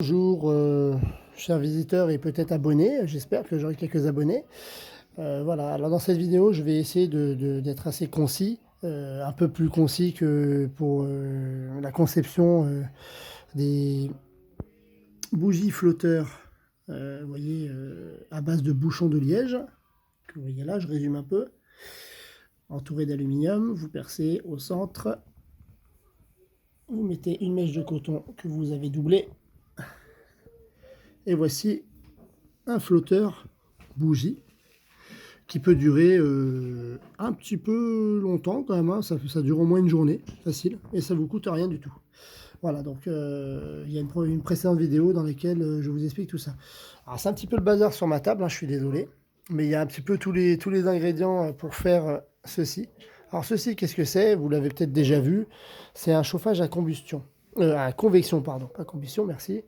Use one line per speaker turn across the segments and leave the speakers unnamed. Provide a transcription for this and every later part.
Bonjour, chers visiteurs et peut-être abonnés. J'espère que j'aurai quelques abonnés. Voilà, alors dans cette vidéo, je vais essayer d'être assez concis, un peu plus concis que pour la conception des bougies flotteurs, vous voyez, à base de bouchons de liège, que vous voyez là, je résume un peu. Entouré d'aluminium, vous percez au centre, vous mettez une mèche de coton que vous avez doublée. Et voici un flotteur bougie qui peut durer un petit peu longtemps quand même, hein. Ça dure au moins une journée, facile, et ça vous coûte rien du tout. Voilà, donc il y a une précédente vidéo dans laquelle je vous explique tout ça. Alors c'est un petit peu le bazar sur ma table, hein, je suis désolé, mais il y a un petit peu tous les ingrédients pour faire ceci. Alors ceci, qu'est-ce que c'est? Vous l'avez peut-être déjà vu, c'est un chauffage à combustion. À convection, pardon, pas combustion, merci.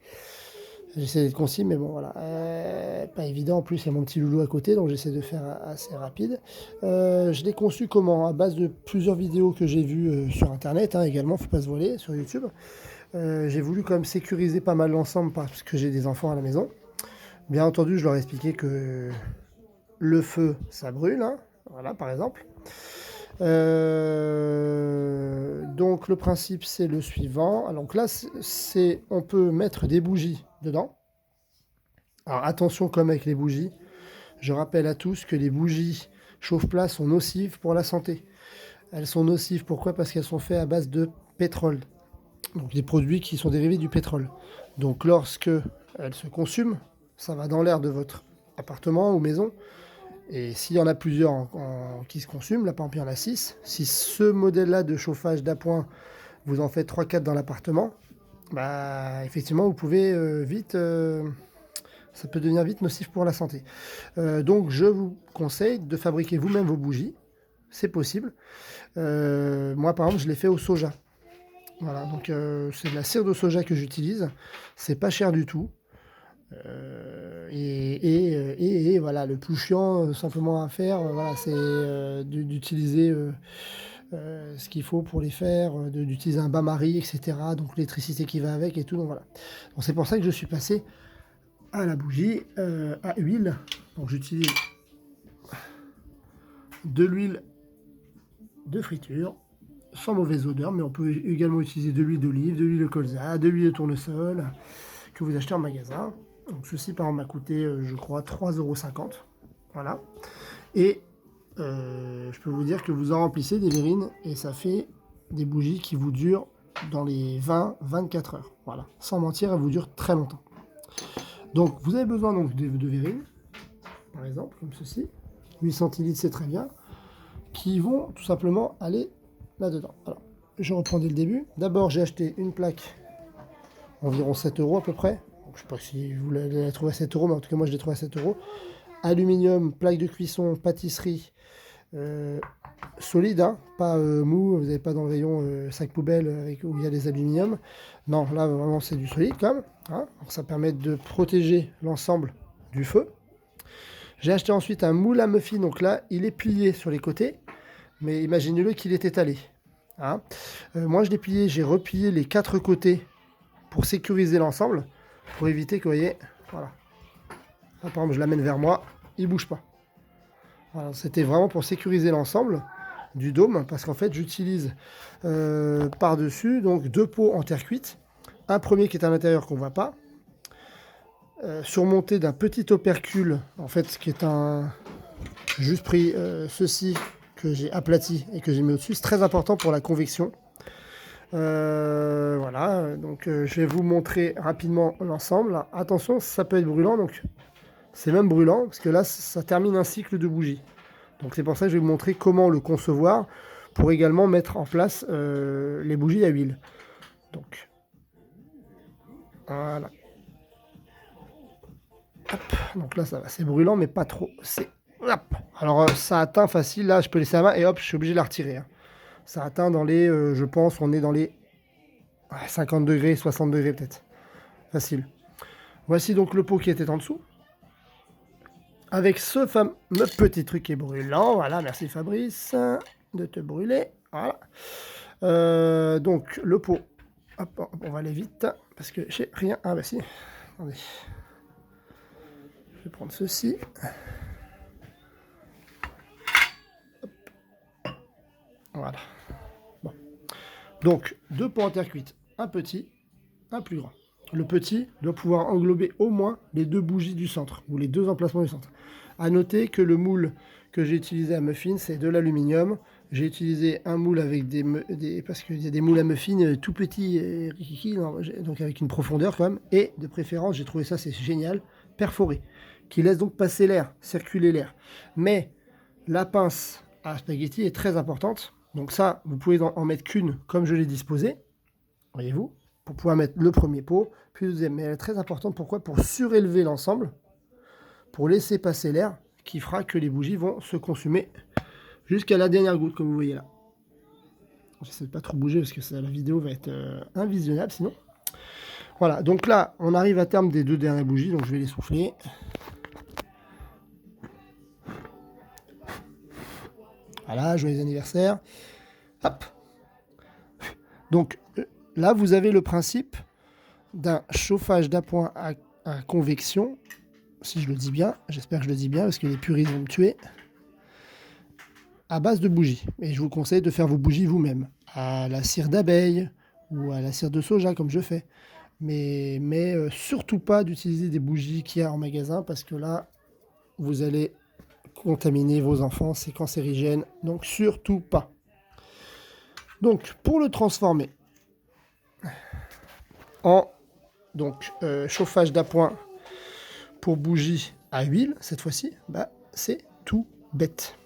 J'essaie d'être concis, mais bon, voilà. Pas évident, en plus, il y a mon petit loulou à côté, donc j'essaie de faire assez rapide. Je l'ai conçu comment? À base de plusieurs vidéos que j'ai vues sur Internet, hein, également, faut pas se voiler, sur YouTube. J'ai voulu quand même sécuriser pas mal l'ensemble parce que j'ai des enfants à la maison. Bien entendu, je leur ai expliqué que le feu, ça brûle, hein, voilà, par exemple. Donc le principe c'est le suivant. Alors, donc là, on peut mettre des bougies dedans. Alors attention, comme avec les bougies, je rappelle à tous que les bougies chauffe-plat sont nocives pour la santé. Elles sont nocives, pourquoi? Parce qu'elles sont faites à base de pétrole. Donc des produits qui sont dérivés du pétrole. Donc lorsque elles se consument, ça va dans l'air de votre appartement ou maison. Et s'il y en a plusieurs qui se consument, là par exemple il y en a 6, si ce modèle-là de chauffage d'appoint, vous en faites 3-4 dans l'appartement, bah effectivement vous pouvez ça peut devenir vite nocif pour la santé. Donc je vous conseille de fabriquer vous-même vos bougies, c'est possible. Moi par exemple je l'ai fait au soja. Voilà, donc c'est de la cire de soja que j'utilise, c'est pas cher du tout. Et voilà, le plus chiant simplement à faire, voilà, c'est d'utiliser ce qu'il faut pour les faire, d'utiliser un bain-marie, etc. Donc l'électricité qui va avec et tout. Donc voilà. Donc c'est pour ça que je suis passé à la bougie à huile. Donc j'utilise de l'huile de friture sans mauvaise odeur, mais on peut également utiliser de l'huile d'olive, de l'huile de colza, de l'huile de tournesol que vous achetez en magasin. Donc ceci par exemple m'a coûté je crois 3,50 €. Voilà. Et je peux vous dire que vous en remplissez des verrines et ça fait des bougies qui vous durent dans les 20-24 heures. Voilà. Sans mentir, elles vous durent très longtemps. Donc vous avez besoin donc de verrines, par exemple, comme ceci. 8 centilitres, c'est très bien. Qui vont tout simplement aller là-dedans. Alors, je reprends dès le début. D'abord, j'ai acheté une plaque environ 7 € à peu près. Donc, je ne sais pas si vous l'avez trouvé à 7 €, mais en tout cas, moi, je l'ai trouvé à 7 €. Aluminium, plaque de cuisson, pâtisserie, solide, hein, pas mou. Vous n'avez pas dans le rayon sac poubelle où il y a des aluminiums. Non, là, vraiment, c'est du solide quand même. Hein. Donc, ça permet de protéger l'ensemble du feu. J'ai acheté ensuite un moule à muffins. Donc là, il est plié sur les côtés. Mais imaginez-le qu'il est étalé. Hein. Moi, je l'ai plié, j'ai replié les 4 côtés pour sécuriser l'ensemble, pour éviter que, vous voyez, voilà. Là, par exemple, je l'amène vers moi, il ne bouge pas. Voilà, c'était vraiment pour sécuriser l'ensemble du dôme, parce qu'en fait, j'utilise par-dessus donc 2 pots en terre cuite. Un premier qui est à l'intérieur qu'on ne voit pas, surmonté d'un petit opercule, en fait, qui est un... J'ai juste pris ceci que j'ai aplati et que j'ai mis au-dessus. C'est très important pour la convection. Voilà, donc je vais vous montrer rapidement l'ensemble. Attention, ça peut être brûlant, donc c'est même brûlant, parce que là, ça termine un cycle de bougies. Donc c'est pour ça que je vais vous montrer comment le concevoir, pour également mettre en place les bougies à huile. Voilà. Hop, donc là, ça va, c'est brûlant, mais pas trop. Hop. Alors ça atteint facile, là, je peux laisser la main, et hop, je suis obligé de la retirer. Hein. Ça atteint dans les, je pense, on est dans les 50 degrés, 60 degrés peut-être. Facile. Voici donc le pot qui était en dessous. Avec ce fameux petit truc qui est brûlant. Voilà, merci Fabrice de te brûler. Voilà. Donc le pot. Hop, hop, on va aller vite. parce que j'ai rien. Ah bah si, attendez. Je vais prendre ceci. Hop. Voilà. Bon. Donc, 2 pommes en terre cuite. Un petit, un plus grand. Le petit doit pouvoir englober au moins les 2 bougies du centre, ou les 2 emplacements du centre. A noter que le moule que j'ai utilisé à muffins, c'est de l'aluminium. J'ai utilisé un moule avec parce qu'il y a des moules à muffins tout petits et rikiki, donc avec une profondeur quand même. Et de préférence, j'ai trouvé ça, c'est génial, perforé, qui laisse donc passer l'air, circuler l'air. Mais la pince à spaghetti est très importante. Donc ça, vous pouvez en mettre qu'une comme je l'ai disposé, voyez-vous, pour pouvoir mettre le premier pot, puis le deuxième. Mais elle est très importante, pourquoi? Pour surélever l'ensemble, pour laisser passer l'air, qui fera que les bougies vont se consumer jusqu'à la dernière goutte, comme vous voyez là. J'essaie de pas trop bouger parce que la vidéo va être invisionnable sinon. Voilà, donc là, on arrive à terme des 2 dernières bougies, donc je vais les souffler. Voilà, joyeux anniversaire. Hop. Donc là, vous avez le principe d'un chauffage d'appoint à convection, si je le dis bien, j'espère que je le dis bien parce que les puristes vont me tuer, à base de bougies. Et je vous conseille de faire vos bougies vous-même, à la cire d'abeille ou à la cire de soja comme je fais. Mais surtout pas d'utiliser des bougies qu'il y a en magasin parce que là, vous allez contaminer vos enfants, c'est cancérigène, donc surtout pas. Donc pour le transformer en chauffage d'appoint pour bougie à huile, cette fois-ci, bah, c'est tout bête.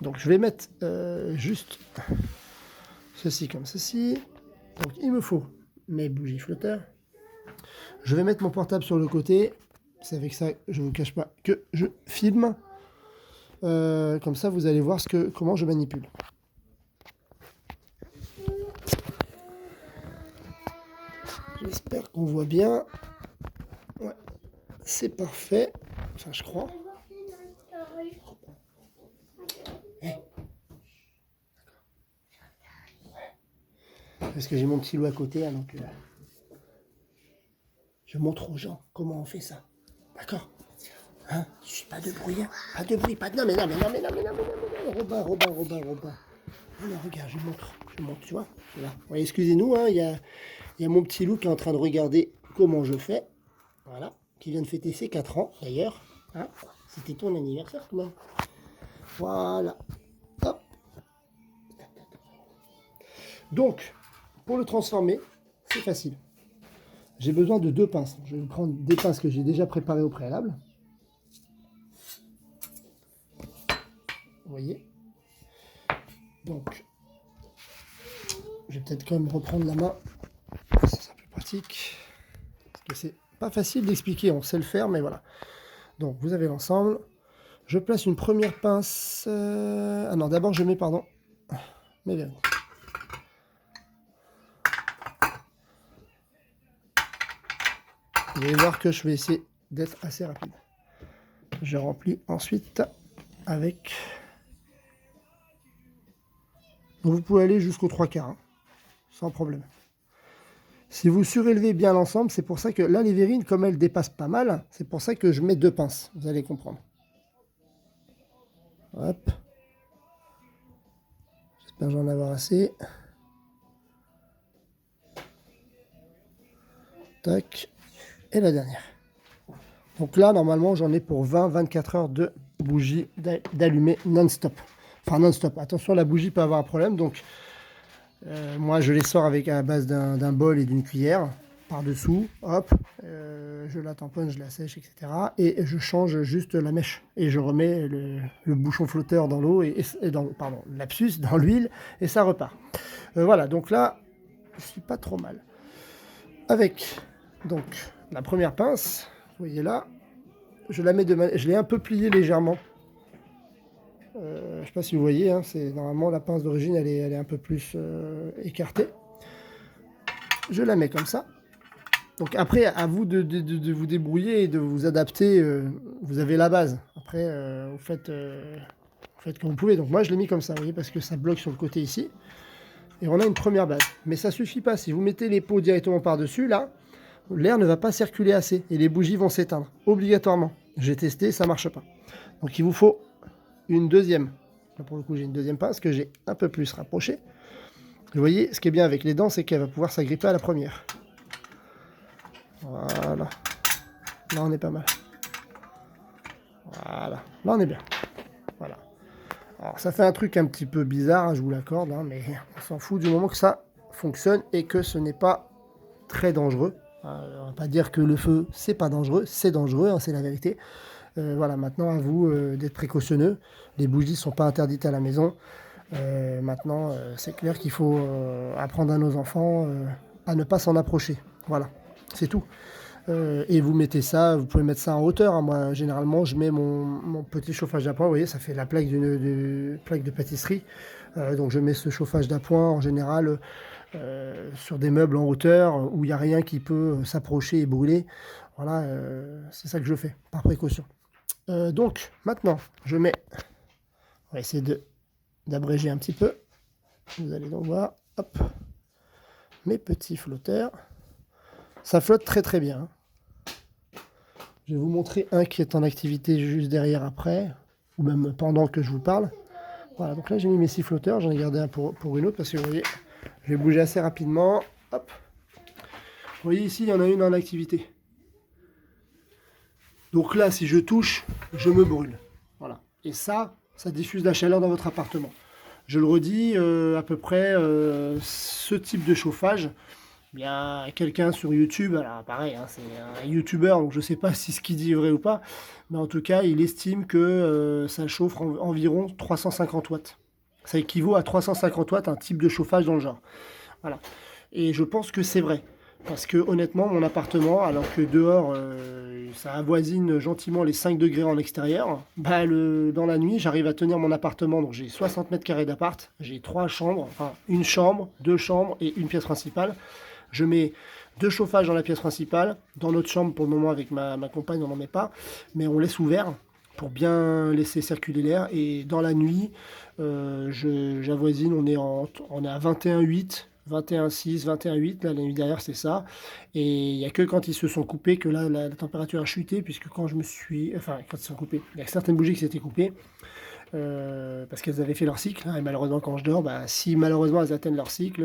Donc je vais mettre juste ceci comme ceci. Donc il me faut mes bougies flotteurs. Je vais mettre mon portable sur le côté. C'est avec ça, je ne vous cache pas, que je filme. Comme ça, vous allez voir comment je manipule. J'espère qu'on voit bien. Ouais, c'est parfait. Enfin, je crois. Parce que j'ai mon petit loup à côté, hein, donc je montre aux gens comment on fait ça. D'accord? Hein? Pas de bruit, hein? Pas de bruit, pas de... Non, mais Robin. Alors, regarde, je montre, tu vois? Voilà. Ouais, excusez-nous, hein, il y a mon petit loup qui est en train de regarder comment je fais. Voilà. Qui vient de fêter ses 4 ans, d'ailleurs. Hein? C'était ton anniversaire, toi. Voilà. Hop. Donc, pour le transformer, c'est facile. J'ai besoin de 2 pinces. Je vais prendre des pinces que j'ai déjà préparées au préalable. Vous voyez? Donc, je vais peut-être quand même reprendre la main. Ça sera plus pratique. Parce que c'est pas facile d'expliquer. On sait le faire, mais voilà. Donc, vous avez l'ensemble. Je place une première pince. Ah non, d'abord, je mets, mes vernis. Vous allez voir que je vais essayer d'être assez rapide. Je remplis ensuite avec... Donc vous pouvez aller jusqu'aux 3/4, hein, sans problème. Si vous surélevez bien l'ensemble, c'est pour ça que là, les verrines, comme elles dépassent pas mal, c'est pour ça que je mets 2 pinces. Vous allez comprendre. Hop. J'espère que j'en avoir assez. Tac. Et la dernière. Donc là, normalement, j'en ai pour 20-24 heures de bougie d'allumer non-stop. Enfin, non-stop. Attention, la bougie peut avoir un problème. Donc, moi, je les sors à la base d'un bol et d'une cuillère par-dessous. Hop. Je la tamponne, je la sèche, etc. Et je change juste la mèche. Et je remets le bouchon flotteur dans l'eau pardon, lapsus, dans l'huile. Et ça repart. Voilà. Donc là, je suis pas trop mal. Avec, donc, la première pince, vous voyez là, je la mets je l'ai un peu pliée légèrement. Je ne sais pas si vous voyez, hein, normalement la pince d'origine elle est un peu plus écartée. Je la mets comme ça. Donc après, à vous de vous débrouiller et de vous adapter. Vous avez la base. Après, vous faites comme vous pouvez. Donc moi je l'ai mis comme ça, vous voyez, parce que ça bloque sur le côté ici. Et on a une première base. Mais ça suffit pas. Si vous mettez les pots directement par-dessus, là, l'air ne va pas circuler assez et les bougies vont s'éteindre, obligatoirement. J'ai testé, ça marche pas. Donc il vous faut une deuxième. Là, pour le coup, j'ai une deuxième pince que j'ai un peu plus rapprochée. Vous voyez, ce qui est bien avec les dents, c'est qu'elle va pouvoir s'agripper à la première. Voilà. Là, on est pas mal. Voilà. Là, on est bien. Voilà. Alors, ça fait un truc un petit peu bizarre, hein, je vous l'accorde, hein, mais on s'en fout du moment que ça fonctionne et que ce n'est pas très dangereux. On va pas dire que le feu, c'est pas dangereux, c'est dangereux, hein, c'est la vérité. Voilà, maintenant, à vous d'être précautionneux. Les bougies ne sont pas interdites à la maison. Maintenant, c'est clair qu'il faut apprendre à nos enfants à ne pas s'en approcher. Voilà, c'est tout. Et vous mettez ça, vous pouvez mettre ça en hauteur, hein. Moi, généralement, je mets mon petit chauffage d'appoint. Vous voyez, ça fait la plaque plaque de pâtisserie. Donc, je mets ce chauffage d'appoint en général sur des meubles en hauteur où il n'y a rien qui peut s'approcher et brûler. Voilà, c'est ça que je fais, par précaution. Donc, maintenant, je mets... On va essayer d'abréger un petit peu. Vous allez donc voir, hop, mes petits flotteurs. Ça flotte très très bien. Je vais vous montrer un qui est en activité juste derrière après, ou même pendant que je vous parle. Voilà, donc là j'ai mis mes 6 flotteurs, j'en ai gardé un pour une autre, parce que vous voyez, je vais bouger assez rapidement. Hop. Vous voyez ici, il y en a une en activité. Donc là, si je touche, je me brûle. Voilà. Et ça diffuse la chaleur dans votre appartement. Je le redis, à peu près ce type de chauffage. Il y a quelqu'un sur YouTube, alors pareil, hein, c'est un YouTuber, donc je ne sais pas si ce qu'il dit est vrai ou pas, mais en tout cas, il estime que ça chauffe environ 350 watts. Ça équivaut à 350 watts, un type de chauffage dans le genre. Voilà. Et je pense que c'est vrai. Parce que honnêtement, mon appartement, alors que dehors, ça avoisine gentiment les 5 degrés en extérieur, bah dans la nuit, j'arrive à tenir mon appartement. Donc j'ai 60 mètres carrés d'appart, j'ai 3 chambres, enfin une chambre, 2 chambres et une pièce principale. Je mets 2 chauffages dans la pièce principale. Dans notre chambre, pour le moment, avec ma compagne, on n'en met pas. Mais on laisse ouvert pour bien laisser circuler l'air. Et dans la nuit, j'avoisine, on est à 21,8, 21,6, 21,8. Là, la nuit derrière, c'est ça. Et il n'y a que quand ils se sont coupés que là, la température a chuté. Puisque quand je me suis... Enfin, quand ils se sont coupés, il y a certaines bougies qui s'étaient coupées. Parce qu'elles avaient fait leur cycle, hein, et malheureusement quand je dors, si malheureusement elles atteignent leur cycle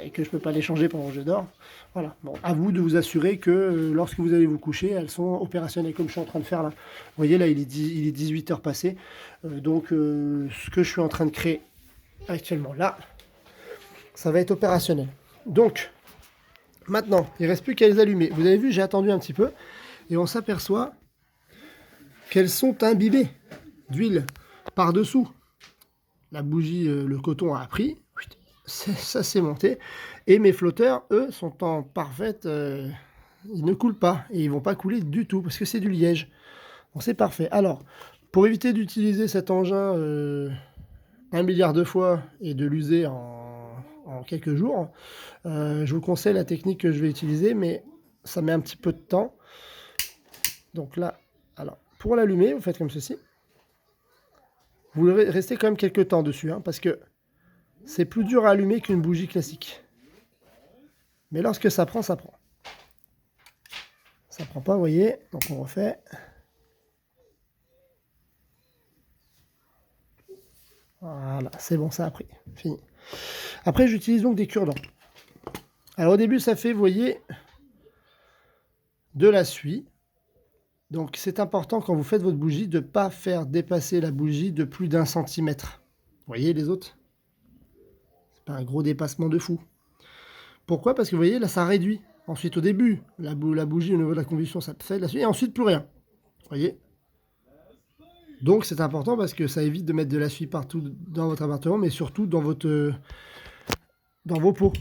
et que je peux pas les changer pendant que je dors, voilà. Bon, à vous de vous assurer que lorsque vous allez vous coucher, elles sont opérationnelles comme je suis en train de faire là. Vous voyez là, il est 18 heures passées, donc ce que je suis en train de créer actuellement là, ça va être opérationnel. Donc maintenant, il ne reste plus qu'à les allumer. Vous avez vu, j'ai attendu un petit peu et on s'aperçoit qu'elles sont imbibées d'huile par-dessous. La bougie, le coton a pris, ça s'est monté. Et mes flotteurs, eux, sont en parfaite... ils ne coulent pas, et ils vont pas couler du tout, parce que c'est du liège. Donc c'est parfait. Alors, pour éviter d'utiliser cet engin 1 milliard de fois, et de l'user en quelques jours, je vous conseille la technique que je vais utiliser, mais ça met un petit peu de temps. Donc là, alors, pour l'allumer, vous faites comme ceci. Vous restez quand même quelques temps dessus, hein, parce que c'est plus dur à allumer qu'une bougie classique. Mais lorsque ça prend, ça prend. Ça prend pas, vous voyez. Donc on refait. Voilà, c'est bon, ça a pris. Fini. Après, j'utilise donc des cure-dents. Alors au début, ça fait, vous voyez, de la suie. Donc c'est important quand vous faites votre bougie de ne pas faire dépasser la bougie de plus d'1 centimètre. Vous voyez les autres? C'est pas un gros dépassement de fou. Pourquoi? Parce que vous voyez, là ça réduit. Ensuite au début, la bougie au niveau de la combustion, ça fait de la suie. Et ensuite plus rien. Vous voyez? Donc c'est important parce que ça évite de mettre de la suie partout dans votre appartement, mais surtout dans vos pots.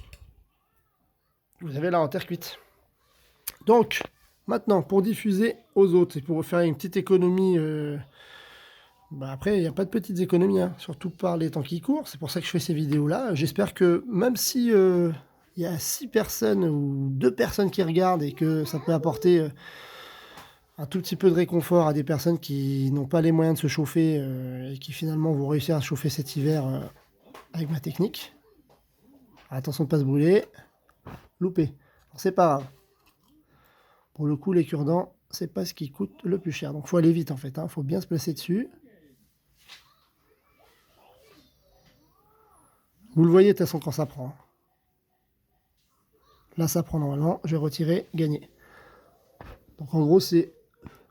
Vous avez là en terre cuite. Donc... Maintenant, pour diffuser aux autres et pour faire une petite économie, après, il n'y a pas de petites économies, hein, surtout par les temps qui courent. C'est pour ça que je fais ces vidéos-là. J'espère que même si il y a 6 personnes ou 2 personnes qui regardent et que ça peut apporter un tout petit peu de réconfort à des personnes qui n'ont pas les moyens de se chauffer et qui finalement vont réussir à se chauffer cet hiver avec ma technique. Attention de ne pas se brûler. Loupé. C'est pas grave. Pour le coup, les cure-dents, c'est pas ce qui coûte le plus cher. Donc, faut aller vite en fait. Hein. Faut bien se placer dessus. Vous le voyez de toute façon quand ça prend. Là, ça prend normalement. Je vais retirer, gagner. Donc, en gros, c'est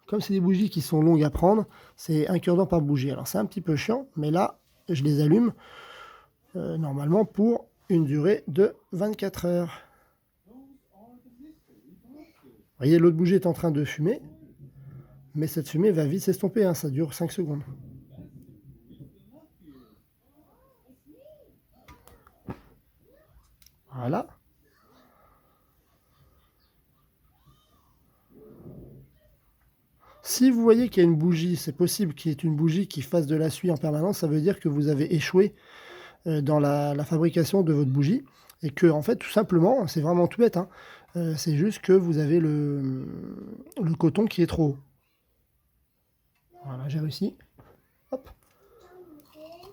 comme c'est des bougies qui sont longues à prendre, c'est un cure-dent par bougie. Alors, c'est un petit peu chiant, mais là, je les allume normalement pour une durée de 24 heures. Vous voyez, l'autre bougie est en train de fumer, mais cette fumée va vite s'estomper, hein, ça dure 5 secondes. Voilà. Si vous voyez qu'il y a une bougie, c'est possible qu'il y ait une bougie qui fasse de la suie en permanence, ça veut dire que vous avez échoué dans la fabrication de votre bougie et que, en fait, tout simplement, c'est vraiment tout bête, hein, c'est juste que vous avez le coton qui est trop haut. Voilà, j'ai réussi. Hop.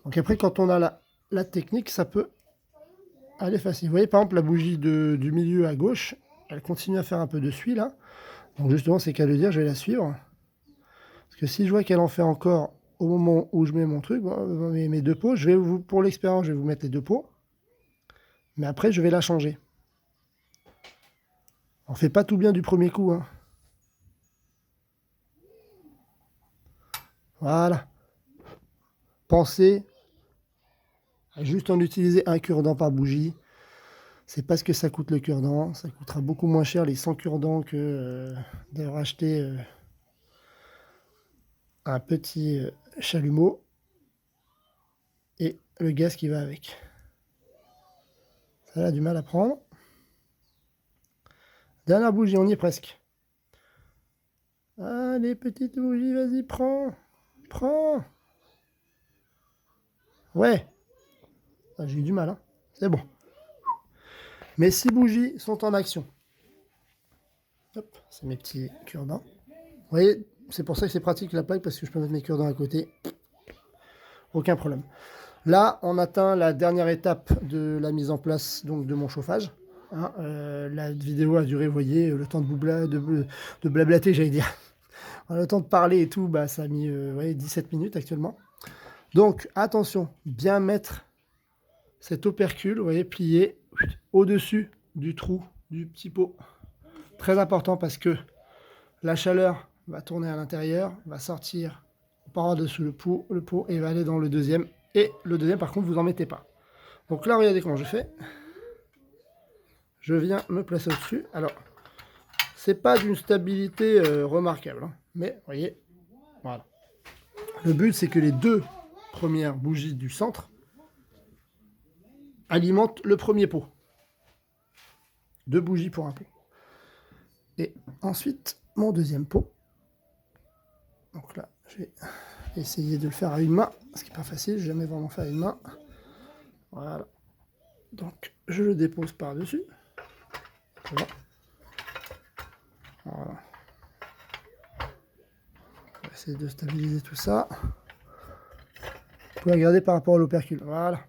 Donc après, quand on a la technique, ça peut aller facile. Vous voyez, par exemple, la bougie du milieu à gauche, elle continue à faire un peu de suie, là. Donc justement, c'est qu'à le dire, je vais la suivre. Parce que si je vois qu'elle en fait encore au moment où je mets mon truc, mes deux pots, je vais pour l'expérience, je vais vous mettre les deux pots. Mais après, je vais la changer. On fait pas tout bien du premier coup, hein. Voilà. Pensez à juste en utiliser un cure-dent par bougie. C'est pas ce que ça coûte le cure-dent. Ça coûtera beaucoup moins cher les 100 cure-dents que de racheter un petit chalumeau et le gaz qui va avec. Ça a du mal à prendre. Dernière bougie, on y est presque. Allez, petite bougie, vas-y, prends. Prends. Ouais. Ah, j'ai eu du mal, hein. C'est bon. Mes 6 bougies sont en action. Hop, c'est mes petits cure-dents. Vous voyez, c'est pour ça que c'est pratique la plaque, parce que je peux mettre mes cure-dents à côté. Aucun problème. Là, on atteint la dernière étape de la mise en place donc, de mon chauffage. Hein, la vidéo a duré, vous voyez, le temps de blablater, j'allais dire. Le temps de parler et tout, bah, ça a mis 17 minutes actuellement. Donc, attention, bien mettre cet opercule, vous voyez, plié au-dessus du trou du petit pot. Très important parce que la chaleur va tourner à l'intérieur, va sortir par-dessus le pot et va aller dans le deuxième. Et le deuxième, par contre, vous n'en mettez pas. Donc là, regardez comment je fais. Je viens me placer au-dessus. Alors, c'est pas d'une stabilité remarquable, hein, mais vous voyez, voilà. Le but, c'est que les deux premières bougies du centre alimentent le premier pot. 2 bougies pour un pot. Et ensuite, mon deuxième pot. Donc là, je vais essayer de le faire à une main, ce qui n'est pas facile, je n'ai jamais vraiment fait à une main. Voilà. Donc, je le dépose par-dessus. Voilà. On va essayer de stabiliser tout ça. Vous pouvez regarder par rapport à l'opercule. Voilà.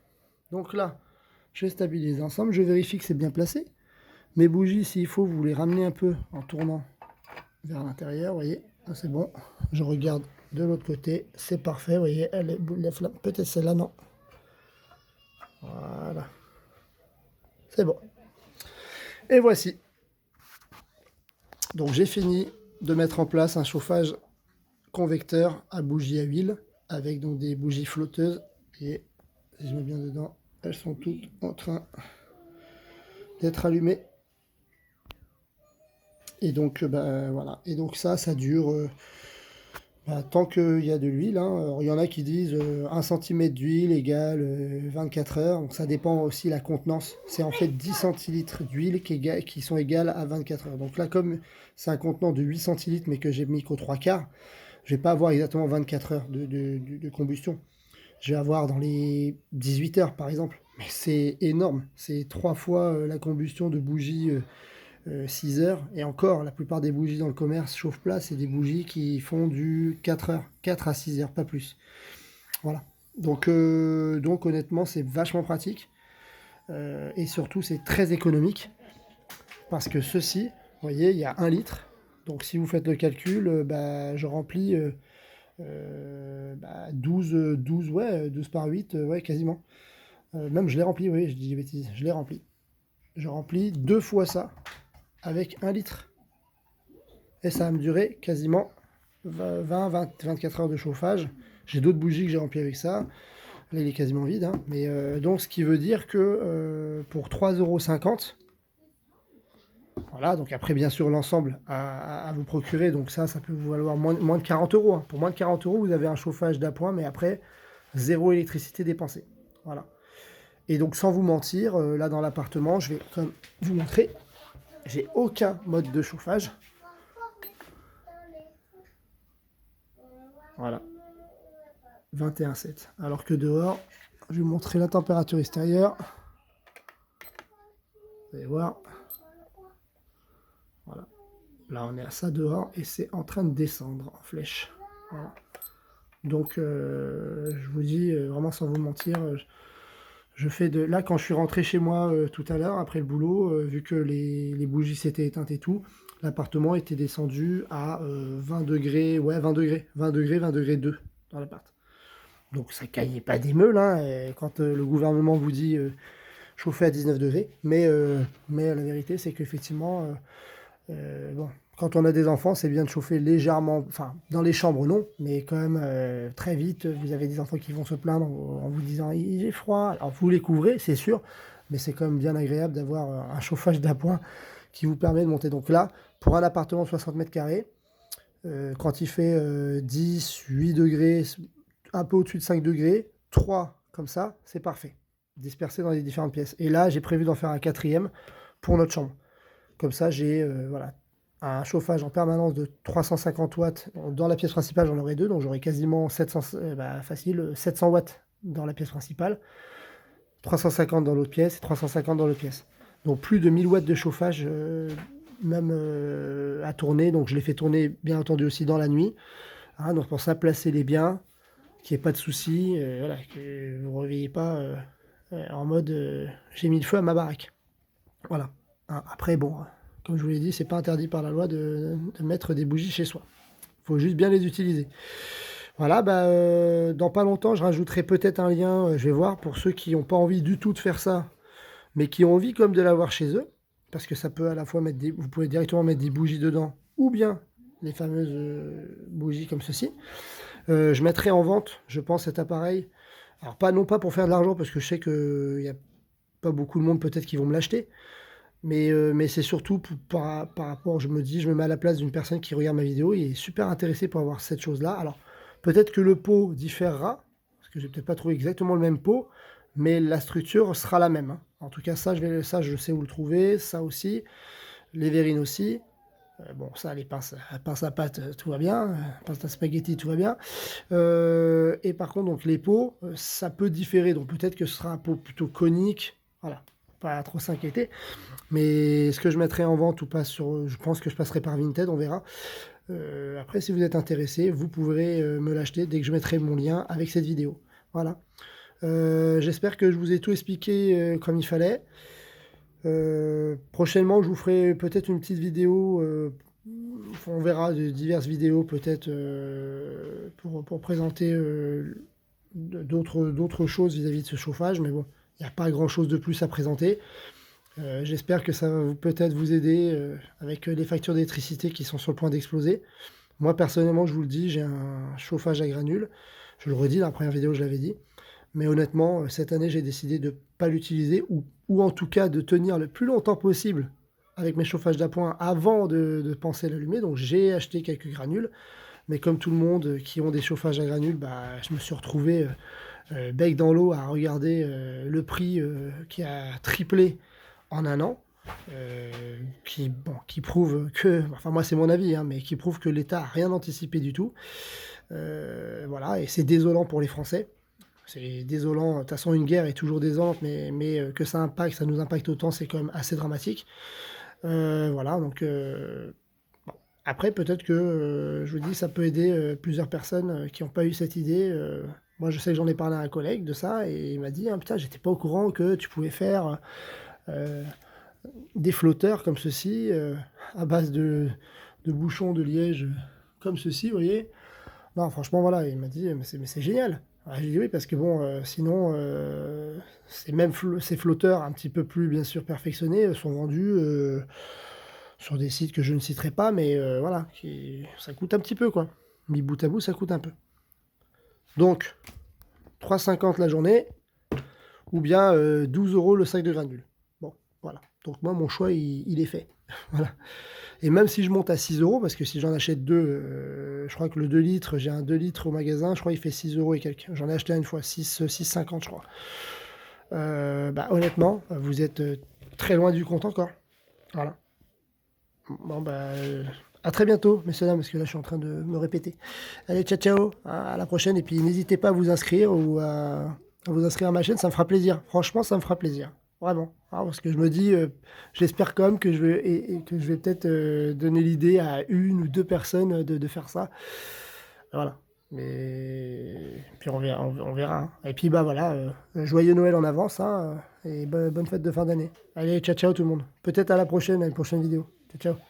Donc là, je vais stabiliser ensemble. Je vérifie que c'est bien placé. Mes bougies, s'il faut, vous les ramenez un peu en tournant vers l'intérieur. Vous voyez, c'est bon. Je regarde de l'autre côté. C'est parfait. Vous voyez, la flamme. Peut-être celle-là, non. Voilà. C'est bon. Et voici. Donc j'ai fini de mettre en place un chauffage convecteur à bougie à huile avec donc des bougies flotteuses. Et si je mets bien dedans, elles sont toutes en train d'être allumées. Et donc voilà. Et donc ça dure tant qu'il y a de l'huile. Hein. Il y en a qui disent 1 cm d'huile égale 24 heures. Donc ça dépend aussi la contenance. C'est en fait 10 centilitres d'huile qui sont égales à 24 heures. Donc là, comme c'est un contenant de 8 centilitres, mais que j'ai mis qu'aux 3/4, je vais pas avoir exactement 24 heures de combustion. Je vais avoir dans les 18 heures, par exemple. Mais c'est énorme. C'est 3 fois la combustion de bougies 6 heures. Et encore, la plupart des bougies dans le commerce chauffe-plat, c'est des bougies qui font du 4 heures. 4 à 6 heures, pas plus. Voilà. Donc honnêtement, c'est vachement pratique. Et surtout, c'est très économique. Parce que ceci, vous voyez, il y a 1 litre. Donc si vous faites le calcul, je remplis 12, ouais, 12 par 8, ouais, quasiment. Même je l'ai rempli, oui, je dis des bêtises, je l'ai rempli. Je remplis 2 fois ça avec 1 litre. Et ça va me durer quasiment 24 heures de chauffage. J'ai d'autres bougies que j'ai remplies avec ça. Là, il est quasiment vide, hein. Mais donc, ce qui veut dire que pour 3,50 €, voilà, donc après, bien sûr, l'ensemble à vous procurer. Donc ça peut vous valoir moins de 40 €, hein. Pour moins de 40 €, vous avez un chauffage d'appoint, mais après, zéro électricité dépensée. Voilà. Et donc, sans vous mentir, là, dans l'appartement, je vais comme vous montrer, j'ai aucun mode de chauffage. Voilà. 21,7. Alors que dehors, je vais vous montrer la température extérieure. Vous allez voir. Voilà. Là, on est à ça dehors et c'est en train de descendre en flèche. Voilà. Donc, je vous dis, vraiment sans vous mentir, je fais de... Là, quand je suis rentré chez moi tout à l'heure, après le boulot, vu que les bougies s'étaient éteintes et tout, l'appartement était descendu à 20 degrés, ouais, 20 degrés, 20 degrés, 20 degrés 2 dans l'appart. Donc ça caillait pas des meules, hein, quand le gouvernement vous dit chauffer à 19 degrés. Mais la vérité, c'est qu'effectivement, bon, quand on a des enfants, c'est bien de chauffer légèrement, enfin, dans les chambres, non, mais quand même, très vite, vous avez des enfants qui vont se plaindre en vous disant il est froid. Alors vous les couvrez, c'est sûr, mais c'est quand même bien agréable d'avoir un chauffage d'appoint qui vous permet de monter. Donc là, pour un appartement de 60 mètres carrés, quand il fait 10, 8 degrés, un peu au-dessus de 5 degrés, 3 comme ça, c'est parfait. Dispersé dans les différentes pièces. Et là, j'ai prévu d'en faire un quatrième pour notre chambre. Comme ça, j'ai voilà, un chauffage en permanence de 350 watts. Dans la pièce principale, j'en aurai 2, donc j'aurai quasiment 700 watts dans la pièce principale, 350 dans l'autre pièce et 350 dans l'autre pièce. Donc plus de 1000 watts de chauffage, même à tourner. Donc je les fais tourner, bien entendu, aussi dans la nuit. Hein, donc pour ça, placez-les bien, qu'il n'y ait pas de soucis, voilà, que vous ne réveillez pas en mode j'ai mis le feu à ma baraque. Voilà. Hein, après, bon, comme je vous l'ai dit, c'est pas interdit par la loi de mettre des bougies chez soi. Il faut juste bien les utiliser. Voilà, dans pas longtemps, je rajouterai peut-être un lien, je vais voir, pour ceux qui n'ont pas envie du tout de faire ça, mais qui ont envie comme de l'avoir chez eux, parce que ça peut à la fois mettre vous pouvez directement mettre des bougies dedans, ou bien les fameuses bougies comme ceci. Je mettrai en vente, je pense, cet appareil. Alors non pas pour faire de l'argent, parce que je sais qu'il n'y a pas beaucoup de monde peut-être qui vont me l'acheter, mais c'est surtout par rapport, je me mets à la place d'une personne qui regarde ma vidéo et est super intéressée pour avoir cette chose-là. Alors peut-être que le pot différera, parce que j'ai peut-être pas trouvé exactement le même pot, mais la structure sera la même, hein. En tout cas, ça, je sais où le trouver, ça aussi, les verrines aussi. Bon, ça, les pinces à pâte, tout va bien. Pince à spaghetti, tout va bien. Et par contre, donc les pots, ça peut différer. Donc peut-être que ce sera un pot plutôt conique. Voilà, pas trop s'inquiéter. Mais ce que je mettrai en vente ou pas je pense que je passerai par Vinted, on verra. Après, si vous êtes intéressé, vous pourrez me l'acheter dès que je mettrai mon lien avec cette vidéo. Voilà. J'espère que je vous ai tout expliqué comme il fallait. Prochainement, je vous ferai peut-être une petite vidéo. On verra de diverses vidéos peut-être pour présenter d'autres choses vis-à-vis de ce chauffage. Mais bon, il n'y a pas grand-chose de plus à présenter. J'espère que ça va peut-être vous aider avec les factures d'électricité qui sont sur le point d'exploser. Moi, personnellement, je vous le dis, j'ai un chauffage à granules. Je le redis, dans la première vidéo, je l'avais dit. Mais honnêtement, cette année, j'ai décidé de ne pas l'utiliser ou en tout cas de tenir le plus longtemps possible avec mes chauffages d'appoint avant de penser l'allumer. Donc j'ai acheté quelques granules. Mais comme tout le monde qui ont des chauffages à granules, je me suis retrouvé bec dans l'eau à regarder le prix qui a triplé en un an. Qui prouve que, enfin moi c'est mon avis, hein, mais qui prouve que l'État n'a rien anticipé du tout. Voilà, et c'est désolant pour les Français. C'est désolant. De toute façon, une guerre est toujours désolante, mais que ça nous impacte autant, c'est quand même assez dramatique. Voilà, donc bon. Après, peut-être que, je vous dis, ça peut aider plusieurs personnes qui n'ont pas eu cette idée. Moi, je sais que j'en ai parlé à un collègue de ça, et il m'a dit, ah, putain, j'étais pas au courant que tu pouvais faire des flotteurs comme ceci, à base de de bouchons de liège comme ceci, vous voyez. Non, franchement, voilà, il m'a dit: mais c'est génial». Ah, j'ai dit: «Oui, parce que bon, sinon, ces flotteurs un petit peu plus, bien sûr, perfectionnés, sont vendus, sur des sites que je ne citerai pas, mais voilà, ça coûte un petit peu, quoi. Mis bout à bout, ça coûte un peu. Donc 3,50 la journée ou bien 12 € le sac de granules. Bon, voilà. Donc moi, mon choix, il est fait. Voilà. Et même si je monte à 6 €, parce que si j'en achète deux, je crois que le 2 litres, j'ai un 2 litres au magasin, je crois qu'il fait 6 € et quelques. J'en ai acheté une fois, 6,50 je crois. Bah, honnêtement, vous êtes très loin du compte encore. Voilà. Bon, bah, à très bientôt, messieurs, dames, parce que là, je suis en train de me répéter. Allez, ciao, ciao, à la prochaine. Et puis, n'hésitez pas à vous inscrire ou à vous inscrire à ma chaîne, ça me fera plaisir. Franchement, ça me fera plaisir. Vraiment. Ah, parce que je me dis, j'espère quand même que et que je vais peut-être donner l'idée à une ou deux personnes de faire ça. Voilà. Mais puis on verra, on verra, hein. Et puis bah voilà, joyeux Noël en avance, hein, et bonne fête de fin d'année. Allez, ciao ciao tout le monde. Peut-être à la prochaine vidéo. Ciao ciao.